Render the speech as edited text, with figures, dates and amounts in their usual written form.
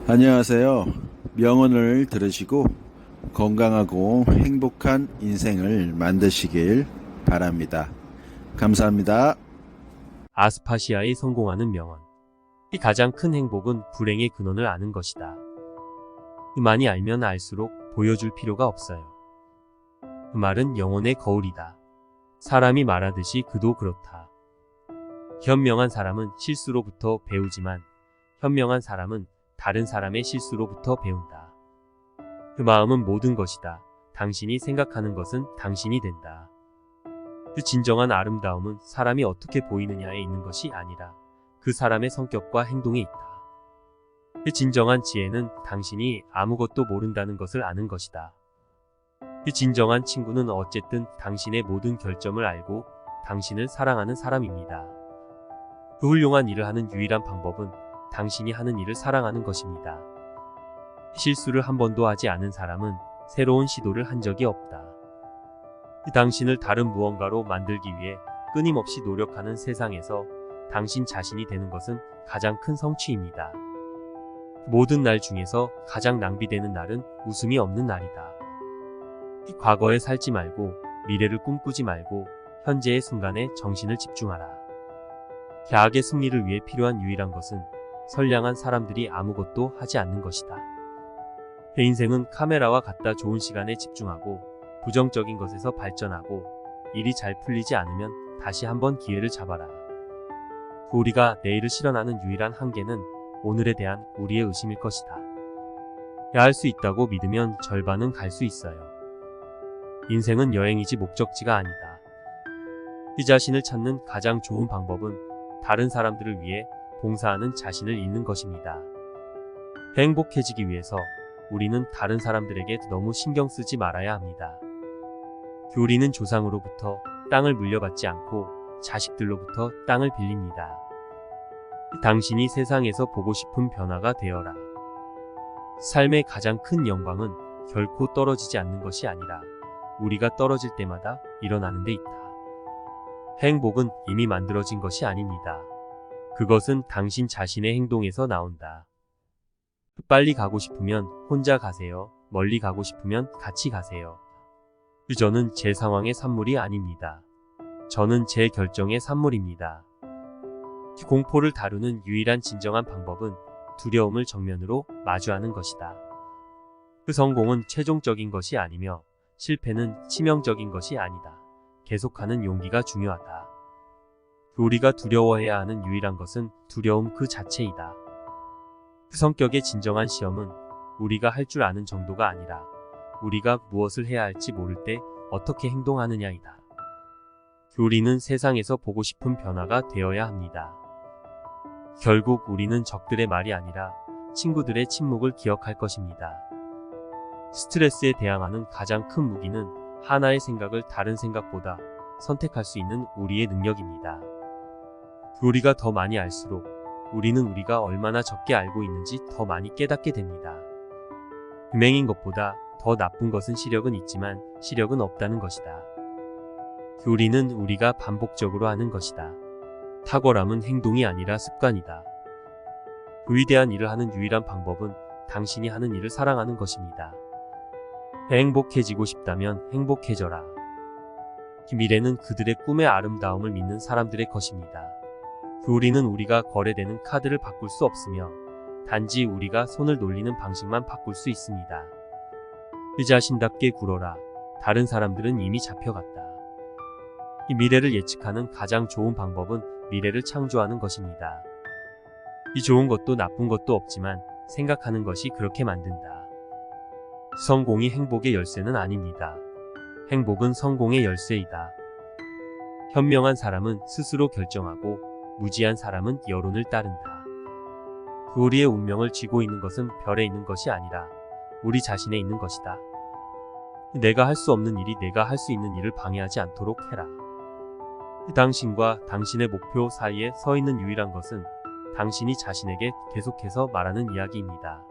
안녕하세요. 명언을 들으시고 건강하고 행복한 인생을 만드시길 바랍니다. 감사합니다. 아스파시아의 성공하는 명언. 이 가장 큰 행복은 불행의 근원을 아는 것이다. 많이 알면 알수록 보여줄 필요가 없어요. 그 말은 영혼의 거울이다. 사람이 말하듯이 그도 그렇다. 현명한 사람은 실수로부터 배우지만 현명한 사람은 다른 사람의 실수로부터 배운다. 그 마음은 모든 것이다. 당신이 생각하는 것은 당신이 된다. 그 진정한 아름다움은 사람이 어떻게 보이느냐에 있는 것이 아니라 그 사람의 성격과 행동에 있다. 그 진정한 지혜는 당신이 아무것도 모른다는 것을 아는 것이다. 그 진정한 친구는 어쨌든 당신의 모든 결점을 알고 당신을 사랑하는 사람입니다. 그 훌륭한 일을 하는 유일한 방법은 당신이 하는 일을 사랑하는 것입니다. 실수를 한 번도 하지 않은 사람은 새로운 시도를 한 적이 없다. 당신을 다른 무언가로 만들기 위해 끊임없이 노력하는 세상에서 당신 자신이 되는 것은 가장 큰 성취입니다. 모든 날 중에서 가장 낭비되는 날은 웃음이 없는 날이다. 과거에 살지 말고 미래를 꿈꾸지 말고 현재의 순간에 정신을 집중하라. 계약의 승리를 위해 필요한 유일한 것은 선량한 사람들이 아무것도 하지 않는 것이다. 내 인생은 카메라와 같다. 좋은 시간에 집중하고 부정적인 것에서 발전하고 일이 잘 풀리지 않으면 다시 한번 기회를 잡아라. 우리가 내일을 실현하는 유일한 한계는 오늘에 대한 우리의 의심일 것이다. 할 수 있다고 믿으면 절반은 갈 수 있어요. 인생은 여행이지 목적지가 아니다. 이 자신을 찾는 가장 좋은 방법은 다른 사람들을 위해 봉사하는 자신을 잃는 것입니다. 행복해지기 위해서 우리는 다른 사람들에게 너무 신경 쓰지 말아야 합니다. 우리는 조상으로부터 땅을 물려받지 않고 자식들로부터 땅을 빌립니다. 당신이 세상에서 보고 싶은 변화가 되어라. 삶의 가장 큰 영광은 결코 떨어지지 않는 것이 아니라 우리가 떨어질 때마다 일어나는 데 있다. 행복은 이미 만들어진 것이 아닙니다. 그것은 당신 자신의 행동에서 나온다. 빨리 가고 싶으면 혼자 가세요. 멀리 가고 싶으면 같이 가세요. 저는 제 상황의 산물이 아닙니다. 저는 제 결정의 산물입니다. 공포를 다루는 유일한 진정한 방법은 두려움을 정면으로 마주하는 것이다. 그 성공은 최종적인 것이 아니며 실패는 치명적인 것이 아니다. 계속하는 용기가 중요하다. 우리가 두려워해야 하는 유일한 것은 두려움 그 자체이다. 그 성격의 진정한 시험은 우리가 할 줄 아는 정도가 아니라 우리가 무엇을 해야 할지 모를 때 어떻게 행동하느냐이다. 우리는 세상에서 보고 싶은 변화가 되어야 합니다. 결국 우리는 적들의 말이 아니라 친구들의 침묵을 기억할 것입니다. 스트레스에 대항하는 가장 큰 무기는 하나의 생각을 다른 생각보다 선택할 수 있는 우리의 능력입니다. 우리가 더 많이 알수록 우리는 우리가 얼마나 적게 알고 있는지 더 많이 깨닫게 됩니다. 금행인 것보다 더 나쁜 것은 시력은 있지만 시력은 없다는 것이다. 우리는 우리가 반복적으로 하는 것이다. 탁월함은 행동이 아니라 습관이다. 위대한 일을 하는 유일한 방법은 당신이 하는 일을 사랑하는 것입니다. 행복해지고 싶다면 행복해져라. 미래는 그들의 꿈의 아름다움을 믿는 사람들의 것입니다. 우리는 우리가 거래되는 카드를 바꿀 수 없으며 단지 우리가 손을 놀리는 방식만 바꿀 수 있습니다. 그 자신답게 굴어라. 다른 사람들은 이미 잡혀갔다. 이 미래를 예측하는 가장 좋은 방법은 미래를 창조하는 것입니다. 이 좋은 것도 나쁜 것도 없지만 생각하는 것이 그렇게 만든다. 성공이 행복의 열쇠는 아닙니다. 행복은 성공의 열쇠이다. 현명한 사람은 스스로 결정하고 무지한 사람은 여론을 따른다. 우리의 운명을 쥐고 있는 것은 별에 있는 것이 아니라 우리 자신에 있는 것이다. 내가 할 수 없는 일이 내가 할 수 있는 일을 방해하지 않도록 해라. 당신과 당신의 목표 사이에 서 있는 유일한 것은 당신이 자신에게 계속해서 말하는 이야기입니다.